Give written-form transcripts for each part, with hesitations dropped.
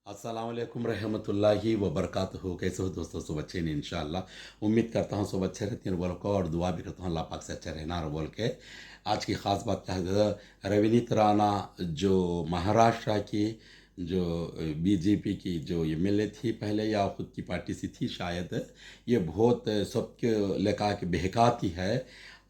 अस्सलाम वालेकुम रहमतुल्लाहि व बरकातहू। कैसे हो दोस्तों? सब अच्छे हैं इंशाल्लाह। उम्मीद करता हूँ सब अच्छे रहते हैं बोल के, और दुआ भी करता हूँ अल्लाह पाक से अच्छा रहना और बोल के। आज की ख़ास बात क्या है? रवीनीत राणा जो महाराष्ट्र की जो बीजेपी की जो एमएलए थी पहले, या खुद की पार्टी से थी शायद, ये बहुत सबके लेकर के बहकाती है।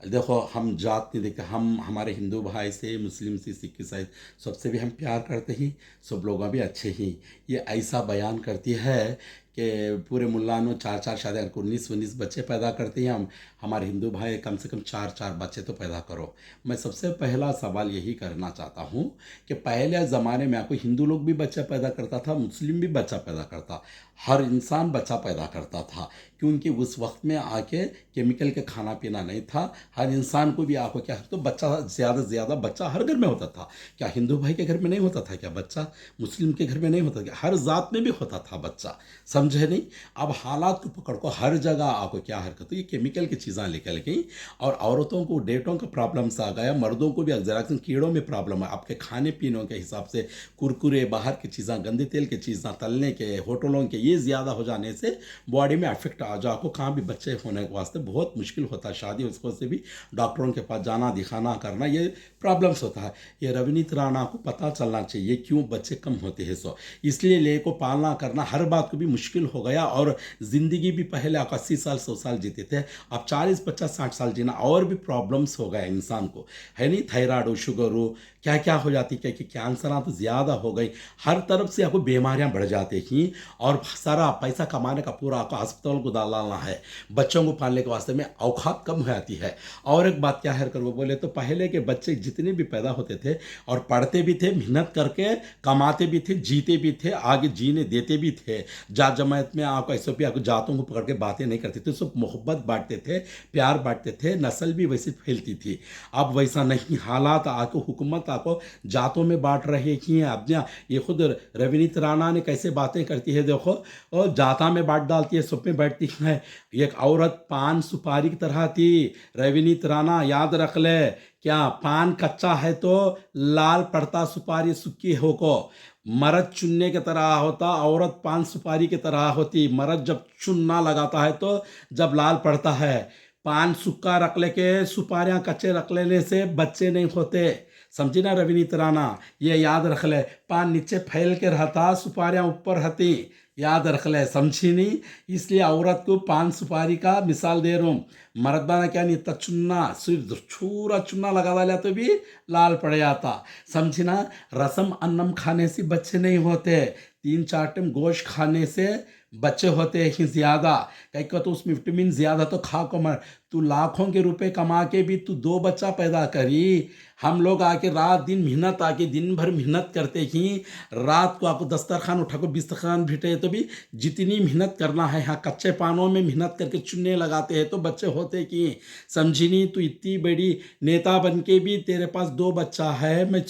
देखो, हम जात नहीं देखते, हम हमारे हिंदू भाई से, मुस्लिम से, सिख ईसाई सबसे भी हम प्यार करते ही, सब लोग भी अच्छे ही। ये ऐसा बयान करती है कि पूरे मुल्लानों चार चार शादी, 19-19 बच्चे पैदा करते हैं। हम हमारे हिंदू भाई कम से कम चार चार बच्चे तो पैदा करो। मैं सबसे पहला सवाल यही करना चाहता हूँ कि पहले ज़माने में आपको हिंदू लोग भी बच्चा पैदा करता था, मुस्लिम भी बच्चा पैदा करता, हर इंसान बच्चा पैदा करता था, क्योंकि उस वक्त में आके केमिकल के खाना पीना नहीं था। हर इंसान को भी आपको क्या, तो बच्चा ज़्यादा से ज़्यादा बच्चा हर घर में होता था। क्या हिंदू भाई के घर में नहीं होता था क्या बच्चा? मुस्लिम के घर में नहीं होता क्या? हर जात में भी होता था बच्चा, समझे नहीं? अब हालात को पकड़ को हर जगह आपको क्या हरकत, तो ये केमिकल की चीज़ें निकल गई, और औरतों को डेटों का प्रॉब्लम्स आ गया, मर्दों को भी जरा कीड़ों में प्रॉब्लम है। आपके खाने पीने के हिसाब से कुरकुरे, बाहर की चीज़ें, गंदे तेल की चीज़ें, तलने के, होटलों के, ये ज़्यादा हो जाने से बॉडी में अफेक्ट आ जाओ। आपको कहाँ भी बच्चे होने के वास्ते बहुत मुश्किल होता है, शादी उसको से भी डॉक्टरों के पास जाना, दिखाना, करना, ये प्रॉब्लम्स होता है। ये रवीनीत राणा को पता चलना चाहिए क्यों बच्चे कम होते हैं। सो इसलिए ले को पालना करना हर बात को भी मुश्किल हो गया, और ज़िंदगी भी पहले आप 80 साल 100 साल जीते थे, अब 40 50 60 साल जीना और भी प्रॉब्लम्स हो गया इंसान को, है नहीं? थायराइड हो, शुगर हो, क्या क्या हो जाती, क्या कि कैंसर तो ज़्यादा हो गई, हर तरफ से आपको बीमारियां बढ़ जाती हैं, और सारा पैसा कमाने का पूरा आपको अस्पताल को डालना है, बच्चों को पालने के वास्ते में औकात कम हो जाती है। और एक बात क्या है कर वो बोले तो, पहले के बच्चे जितने भी पैदा होते थे और पढ़ते भी थे, मेहनत करके कमाते भी थे, जीते भी थे, आगे जीने देते भी थे। जात जमात में आपको ऐसे भी आपको जातों को पकड़ के बातें नहीं करते थे, सब मोहब्बत बांटते थे, प्यार बांटते थे, नस्ल भी वैसे फैलती थी। अब वैसा नहीं, हालात आको, हुकूमत आको जातों में बांट रहे हैं। अब ये खुद रवीनीत राणा ने कैसे बातें करती है देखो, और जाता में बांट डालती है, सब में बैठती है। एक औरत पान सुपारी की तरह थी, रवीनीत राणा याद रख ले। क्या पान कच्चा है तो लाल पड़ता, सुपारी सूखी हो को। मर्द चुनने की तरह होता, औरत पान सुपारी की तरह होती। मर्द जब चुनना लगाता है तो जब लाल पड़ता है। पान सूखा रख लेके, सुपारियां कच्चे रख लेने से बच्चे नहीं होते। समझी ना रवीनीत राणा? ये याद रख ले। पान नीचे फैल के रहता, सुपारियां ऊपर रहती, याद रख ले, समझी नहीं? इसलिए औरत को पान सुपारी का मिसाल दे रहा हूँ। मर्दाना क्या नहीं था, चुन्ना सिर्फ छूरा चुन्ना लगा डाला तो भी लाल पड़ जाता, समझी ना? रसम अन्नम खाने से बच्चे नहीं होते, 3 4 टाइम गोश्त खाने से बच्चे होते हैं ज्यादा। कहीं का तो उसमें विटामिन ज्यादा, तो खा को मर। तू लाखों के रुपए कमा के भी तू 2 बच्चा पैदा करी। हम लोग आके रात दिन मेहनत, आके दिन भर मेहनत करते ही, रात को आपको दस्तरखान उठा को बिस्तरखान भिटे तो भी जितनी मेहनत करना है, यहाँ कच्चे पानों में मेहनत करके चुनने लगाते हैं तो बच्चे होते कि, समझी नहीं? तू इतनी बड़ी नेता बन के भी तेरे पास 2 बच्चा है। मैं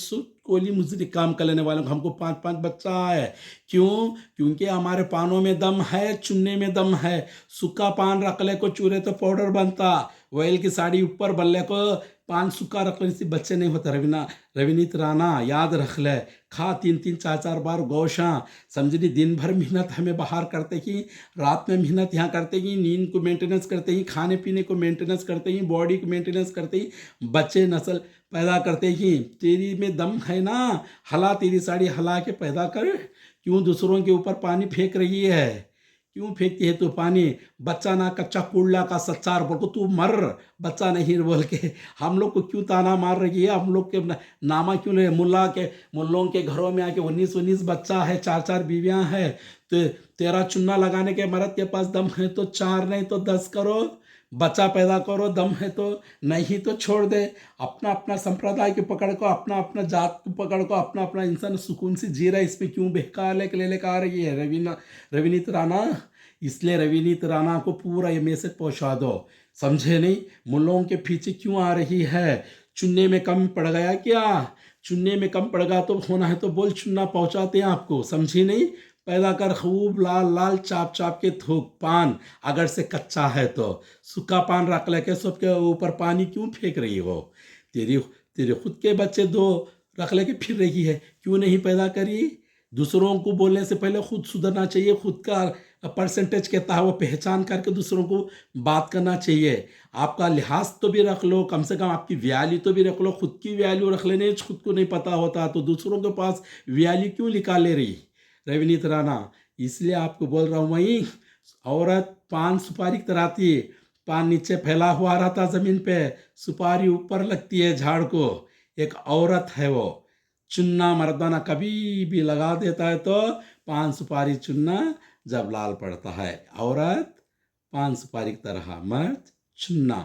कोली मुझे काम कर लेने वालों को, हमको 5 5 बच्चा है। क्यों? क्योंकि हमारे पानों में दम है, चुनने में दम है। सूखा पान रख ले को चूरे तो पाउडर बनता, ऑयल की साड़ी ऊपर बल्ले को पान सूखा रख लेने से बच्चे नहीं होते। रवीनीत राणा याद रख ले। खा 3 3 4 4 बार गौशा, समझनी? दिन भर मेहनत हमें बाहर करते ही, रात में मेहनत यहाँ करते ही, नींद को मेंटेनेंस करते ही, खाने पीने को मेंटेनेंस करते ही, बॉडी को मेंटेनेंस करते ही, बच्चे नस्ल पैदा करते ही। तेरी में दम है ना, हला तेरी साड़ी हला के पैदा कर। क्यों दूसरों के ऊपर पानी फेंक रही है? क्यों फेंकती है तू पानी? बच्चा ना कच्चा कुल्ला का सच्चार बोल को तू मर, बच्चा नहीं बोल के हम लोग को क्यों ताना मार रही है? हम लोग के नामा क्यों ले? मुल्लों के घरों में आके 19 19 बच्चा है, 4 4 बीवियां है। तो तेरा चुन्ना लगाने के मर्द के पास दम है तो 4 नहीं तो 10 करो, बच्चा पैदा करो, दम है तो। नहीं तो छोड़ दे। अपना अपना संप्रदाय के पकड़ को, अपना अपना जात को पकड़ को, अपना अपना इंसान सुकून से जी रहा है। इसमें क्यों बहका लेकर आ रही है रवीनीत राणा? इसलिए रवीनीत राणा को पूरा ये मैसेज पहुंचा दो, समझे नहीं? मुल्लों के पीछे क्यों आ रही है? चुनने में कम पड़ गया क्या? चुनने में कम पड़ गया तो होना है तो बोल, चुनना पहुंचाते हैं आपको, समझी नहीं? पैदा कर खूब लाल लाल चाप चाप के थूक पान, अगर से कच्चा है तो। सूखा पान रख लेके सबके ऊपर पानी क्यों फेंक रही हो? तेरी तेरे खुद के बच्चे 2 रख लेके फिर रही है, क्यों नहीं पैदा करी? दूसरों को बोलने से पहले खुद सुधरना चाहिए, खुद का परसेंटेज कहता है वो पहचान करके दूसरों को बात करना चाहिए। आपका लिहाज तो भी रख लो, कम से कम आपकी वैल्यू तो भी रख लो, खुद की वैल्यू रख लेने खुद को नहीं पता होता तो दूसरों के पास वैल्यू क्यों निकाले रही रवनीत राणा। इसलिए आपको बोल रहा हूँ, वही औरत पान सुपारी की तरह आती है, पान नीचे फैला हुआ रहता जमीन पे, सुपारी ऊपर लगती है झाड़ को। एक औरत है वो, चुन्ना मर्दाना कभी भी लगा देता है तो पान सुपारी चुन्ना जब लाल पड़ता है। औरत पान सुपारी की तरह, मर्द चुन्ना।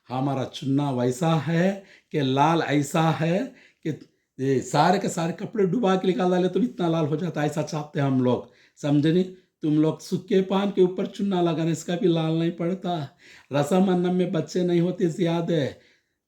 हमारा चुन्ना वैसा है कि लाल ऐसा है कि ये सारे के सारे कपड़े डुबा के निकाल डाले तो भी इतना लाल हो जाता है, ऐसा चाहते हैं हम लोग, समझे नहीं। तुम लोग सूखे पान के ऊपर चुन्ना लगाने इसका भी लाल नहीं पड़ता। रसम अन्नम में बच्चे नहीं होते ज्यादा,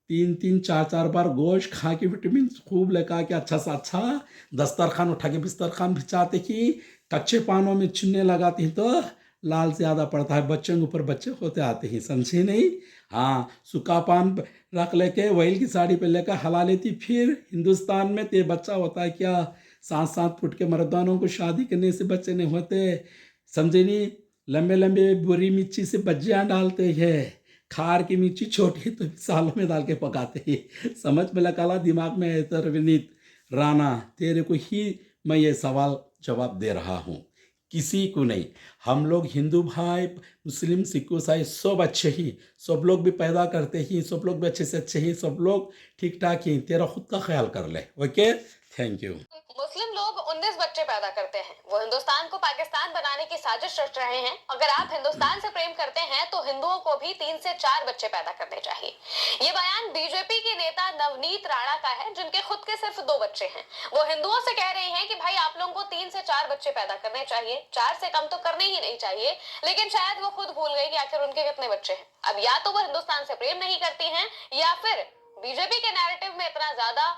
3-3 4-4 बार गोश्त खा के विटामिन खूब लगा के अच्छा सा अच्छा दस्तरखान उठा के बिस्तरखान बिछाते कि कच्चे पानों में चुन्ने लगाती हैं तो लाल ज़्यादा पड़ता है, बच्चों के ऊपर बच्चे होते आते हैं, समझे नहीं। हाँ, सूखा पान रख लेके वहील की साड़ी पे लेकर हला लेती, फिर हिंदुस्तान में ते बच्चा होता है क्या, 7-7 फुट के मर्दानों को शादी करने से बच्चे नहीं होते, समझे नहीं। लंबे लंबे बुरी मिर्ची से बज्जियाँ डालते हैं, खार की मिर्ची छोटी तो सालों में डाल के पकाते हैं। समझ में लगा दिमाग में है तो रवनीत राणा, तेरे को ही मैं ये सवाल जवाब दे रहा हूँ, किसी को नहीं। हम लोग हिंदू भाई, मुस्लिम, सिख, ईसाई सब अच्छे ही, सब लोग भी पैदा करते ही, सब लोग भी अच्छे से अच्छे ही, सब लोग ठीक ठाक ही। तेरा खुद का ख्याल कर ले, ओके, थैंक यू। मुस्लिम लोग 19 बच्चे पैदा करते हैं, वो हिंदुस्तान को पाकिस्तान बनाने की साजिश रच रहे हैं। अगर आप हिंदुस्तान से प्रेम करते हैं तो हिंदुओं को भी 3 से 4 बच्चे पैदा करने चाहिए। ये बयान बीजेपी के नेता नवनीत राणा का है, जिनके खुद के सिर्फ 2 बच्चे हैं। वो हिंदुओं से कह रही हैं कि भाई आप लोगों को 3 से 4 बच्चे पैदा करने चाहिए, 4 से कम तो करने ही नहीं चाहिए। लेकिन शायद वो खुद भूल गई कि आखिर उनके कितने बच्चे हैं। अब या तो वो हिंदुस्तान से प्रेम नहीं करती हैं, या फिर बीजेपी के नैरेटिव में इतना ज्यादा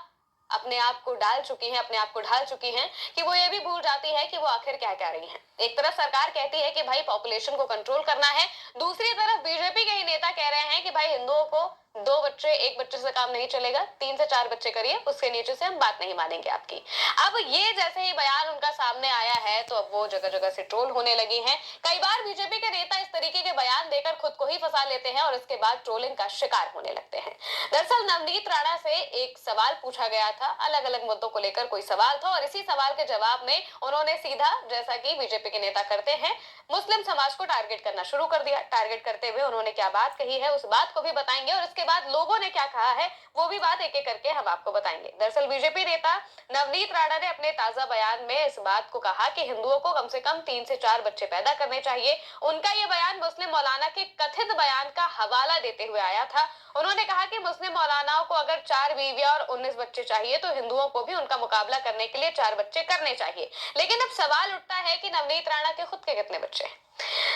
अपने आप को ढाल चुकी हैं कि वो ये भी भूल जाती है कि वो आखिर क्या कह रही हैं। एक तरफ सरकार कहती है कि भाई पॉपुलेशन को कंट्रोल करना है, दूसरी तरफ बीजेपी के ही नेता कह रहे हैं कि भाई हिंदुओं को 2 बच्चे, 1 बच्चे से काम नहीं चलेगा, 3 से 4 बच्चे करिए, उसके नीचे से हम बात नहीं मानेंगे आपकी। अब ये जैसे ही बयान उनका सामने आया है तो अब वो जगह जगह से ट्रोल होने लगी हैं। कई बार बीजेपी के नेता इस तरीके के बयान देकर खुद को ही फंसा लेते हैं और इसके बाद ट्रोलिंग का शिकार होने लगते हैं। दरअसल नवनीत राणा से एक सवाल पूछा गया था, अलग अलग मुद्दों को लेकर कोई सवाल था, और इसी सवाल के जवाब में उन्होंने सीधा, जैसा कि बीजेपी के नेता करते हैं, मुस्लिम समाज को टारगेट करना शुरू कर दिया। टारगेट करते हुए उन्होंने क्या बात कही है उस बात को भी बताएंगे, और इसके बाद लोगों ने क्या कहा है वो भी बात एक एक करके हम आपको बताएंगे। दरअसल बीजेपी नेता नवनीत राणा ने अपने ताजा बयान में इस बात को कहा कि हिंदुओं को कम से कम 3 से 4 बच्चे पैदा करने चाहिए। उनका ये बयान मुस्लिम मौलाना के कथित बयान का हवाला देते हुए आया था। उन्होंने कहा कि मुस्लिम मौलानाओं को अगर 4 बीवियां और 19 बच्चे चाहिए तो हिंदुओं को भी उनका मुकाबला करने के लिए 4 बच्चे करने चाहिए। लेकिन अब सवाल उठता है कि नवनीत राणा के खुद के कितने बच्चे हैं।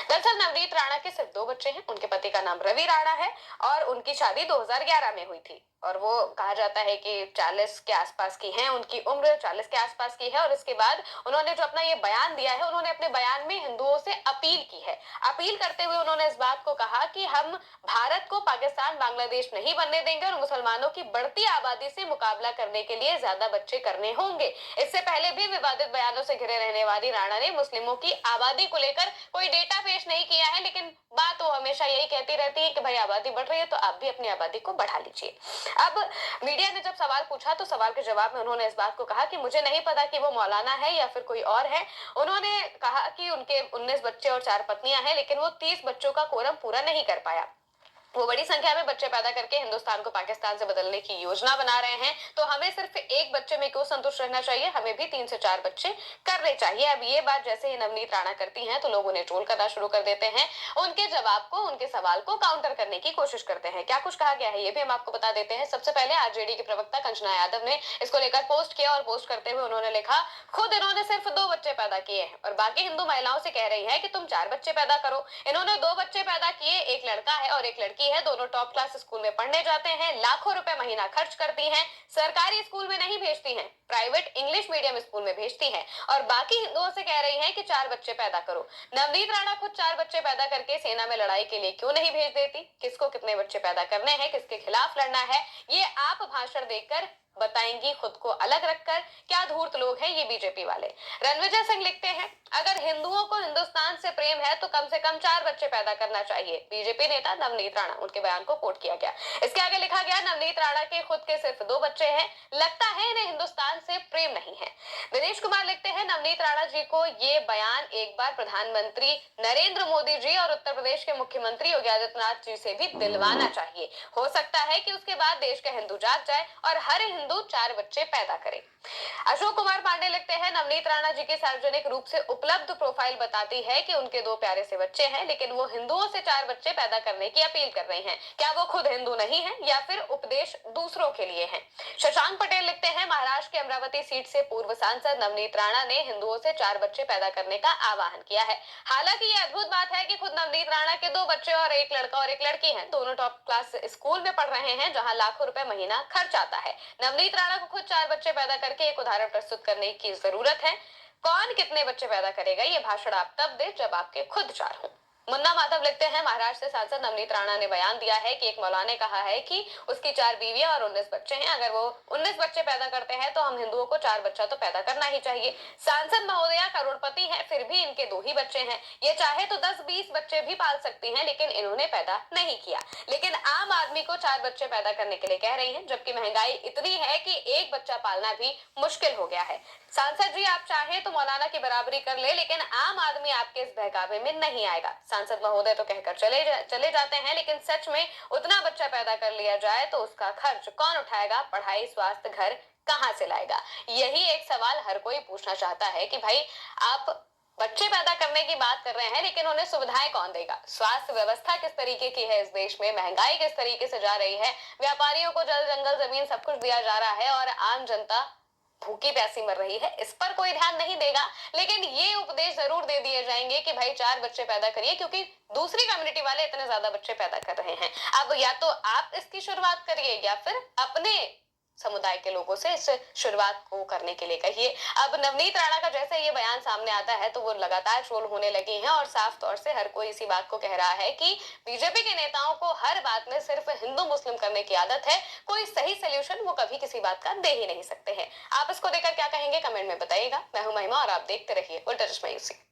दरअसल नवनीत राणा के सिर्फ 2 बच्चे हैं। उनके पति का नाम रवि राणा है और उनकी शादी 2011 में हुई थी, और वो कहा जाता है कि 40 के आसपास की हैं, उनकी उम्र 40 के आसपास की है। और इसके बाद उन्होंने जो अपना ये बयान दिया है, उन्होंने अपने बयान में हिंदुओं से अपील की है। अपील करते हुए उन्होंने इस बात को कहा कि हम भारत को पाकिस्तान बांग्लादेश नहीं बनने देंगे और मुसलमानों की बढ़ती आबादी से मुकाबला करने के लिए ज्यादा बच्चे करने होंगे। इससे पहले भी विवादित बयानों से घिरे रहने वाली राणा ने मुस्लिमों की आबादी को लेकर कोई डेटा पेश नहीं किया है, लेकिन बात वो हमेशा यही कहती रहती है कि भाई आबादी बढ़ रही है तो आप भी अपनी आबादी को बढ़ा लीजिए। अब मीडिया ने जब सवाल पूछा तो सवाल के जवाब में उन्होंने इस बात को कहा कि मुझे नहीं पता कि वो मौलाना है या फिर कोई और है। उन्होंने कहा कि उनके 19 बच्चे और 4 पत्नियां हैं, लेकिन वो 30 बच्चों का कोरम पूरा नहीं कर पाया। वो बड़ी संख्या में बच्चे पैदा करके हिंदुस्तान को पाकिस्तान से बदलने की योजना बना रहे हैं, तो हमें सिर्फ 1 बच्चे में क्यों संतुष्ट रहना चाहिए, हमें भी 3 से 4 बच्चे करने चाहिए। अब ये बात जैसे ही नवनीत राणा करती हैं तो लोग उन्हें ट्रोल करना शुरू कर देते हैं, उनके जवाब को, उनके सवाल को काउंटर करने की कोशिश करते हैं। क्या कुछ कहा गया है ये भी हम आपको बता देते हैं। सबसे पहले आरजेडी के प्रवक्ता कंचना यादव ने इसको लेकर पोस्ट किया, और पोस्ट करते हुए उन्होंने लिखा, खुद इन्होंने सिर्फ 2 बच्चे पैदा किए हैं और बाकी हिंदू महिलाओं से कह रही है कि तुम 4 बच्चे पैदा करो। इन्होंने 2 बच्चे पैदा किए, एक लड़का है और एक लड़की है, दोनों टॉप क्लास स्कूल में पढ़ने जाते हैं, लाखों रुपए महीना खर्च करती हैं, सरकारी स्कूल में नहीं भेजती हैं, प्राइवेट इंग्लिश मीडियम स्कूल में भेजती हैं, और बाकी हिंदुओं से कह रही हैं कि 4 बच्चे पैदा करो। नवनीत राणा खुद 4 बच्चे पैदा करके सेना में लड़ाई के लिए क्यों नहीं भेज देती? किसको कितने बच्चे पैदा करने हैं, किसके खिलाफ लड़ना है, ये आप भाषण देकर बताएंगी खुद को अलग रखकर। क्या धूर्त लोग हैं ये बीजेपी वाले। रणविजय सिंह लिखते हैं, अगर हिंदुओं को हिंदुस्तान से प्रेम है तो कम से कम 4 बच्चे पैदा करना चाहिए। बीजेपी नेता नवनीत राणा, उनके बयान को कोट किया गया। इसके आगे लिखा गया, नवनीत राणा के खुद के सिर्फ 2 बच्चे हैं, लगता है इन्हें हिंदुस्तान से प्रेम नहीं है। दिनेश कुमार लिखते हैं, नवनीत राणा जी को ये बयान एक बार प्रधानमंत्री नरेंद्र मोदी जी और उत्तर प्रदेश के मुख्यमंत्री योगी आदित्यनाथ जी से भी दिलवाना चाहिए। हो सकता है कि उसके बाद देश का हिंदू जाग जाए और हर हिंदू 4 बच्चे पैदा करे। अशोक कुमार पांडे लिखते हैं, नवनीत राणा जी की सार्वजनिक रूप से उपलब्ध प्रोफाइल बताती है कि उनके 2 प्यारे से बच्चे हैं, लेकिन वो हिंदुओं से 4 बच्चे पैदा करने की अपील कर रहे हैं। क्या वो खुद हिंदू नहीं है या फिर उपदेश दूसरों के लिए है। शशांक पटेल लिखते हैं, महाराष्ट्र के अमरावती सीट से पूर्व सांसद नवनीत राणा ने हिंदुओं से 4 बच्चे पैदा करने का आह्वान किया है। हालांकि ये अद्भुत बात है कि खुद नवनीत राणा के 2 बच्चे और 1 लड़का और 1 लड़की हैं। दोनों टॉप क्लास स्कूल में पढ़ रहे हैं, जहां लाखों रुपए महीना खर्च आता है। नवनीत राणा को खुद 4 बच्चे पैदा करके एक उदाहरण प्रस्तुत करने की जरूरत है। कौन कितने बच्चे पैदा करेगा ये भाषण आप तब दे जब आपके खुद 4 हों। मुन्ना माधव लिखते हैं, महाराष्ट्र से सांसद नवनीत राणा ने बयान दिया है कि एक मौलाना ने कहा है कि उसकी 4 बीवियां और 19 बच्चे हैं। अगर वो 19 बच्चे पैदा करते हैं तो हम हिंदुओं को 4 बच्चा तो पैदा करना ही चाहिए। सांसद महोदया करोड़पति हैं, फिर भी इनके 2 ही बच्चे हैं। ये चाहे तो 10-20 बच्चे भी पाल सकती हैं, लेकिन इन्होंने पैदा नहीं किया। लेकिन आम आदमी को 4 बच्चे पैदा करने के लिए कह रही है, जबकि महंगाई इतनी है कि एक बच्चा पालना भी मुश्किल हो गया है। सांसद जी, आप चाहें तो मौलाना की बराबरी कर ले, लेकिन आम आदमी आपके इस बहकावे में नहीं आएगा। सांसद महोदय तो कहकर चले जाते हैं, लेकिन सच में उतना बच्चा पैदा कर लिया जाए तो उसका खर्च कौन उठाएगा? पढ़ाई, स्वास्थ्य, घर कहां से लाएगा? यही एक सवाल हर कोई पूछना चाहता है कि भाई आप बच्चे पैदा करने की बात कर रहे हैं, लेकिन उन्हें सुविधाएं कौन देगा? स्वास्थ्य व्यवस्था किस तरीके की है इस देश में? महंगाई किस तरीके से जा रही है? व्यापारियों को जल, जंगल, जमीन सब कुछ दिया जा रहा है और आम जनता भूखी प्यासी मर रही है। इस पर कोई ध्यान नहीं देगा, लेकिन ये उपदेश जरूर दे दिए जाएंगे कि भाई 4 बच्चे पैदा करिए, क्योंकि दूसरी कम्युनिटी वाले इतने ज्यादा बच्चे पैदा कर रहे हैं। अब या तो आप इसकी शुरुआत करिए या फिर अपने समुदाय के लोगों से इस शुरुआत को करने के लिए कहिए। अब नवनीत राणा का जैसे ये बयान सामने आता है तो वो लगातार ट्रोल होने लगे हैं और साफ तौर से हर कोई इसी बात को कह रहा है कि बीजेपी के नेताओं को हर बात में सिर्फ हिंदू मुस्लिम करने की आदत है। कोई सही सोल्यूशन वो कभी किसी बात का दे ही नहीं सकते हैं। आप इसको देखकर क्या कहेंगे कमेंट में बताइएगा। मैं हूं महिमा और आप देखते रहिए उल्टा चश्मा यूसी।